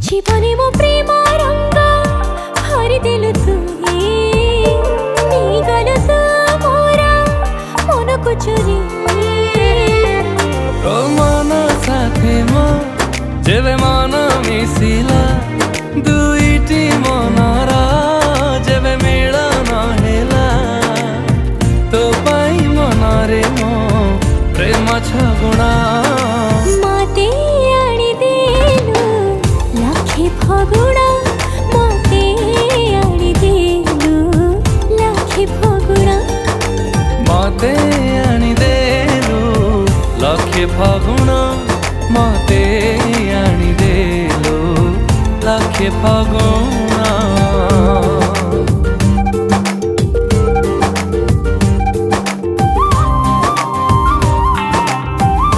जीवने मो प्रेम रंग भरी दिलु तुही गलु तू मोरा मन को चोरी तो मन साथे मो जेबे मन मिसिला दुईटी मनरा जेबे मिलन हेला तो पाई मनरे मो प्रेम छगुणा मते आनी देलु लाखे फगुणा मते आनी देलु लाखे फगुणा मते आनी देलु लाखे फगुणा मते आनी देलु लाखे फगुणा।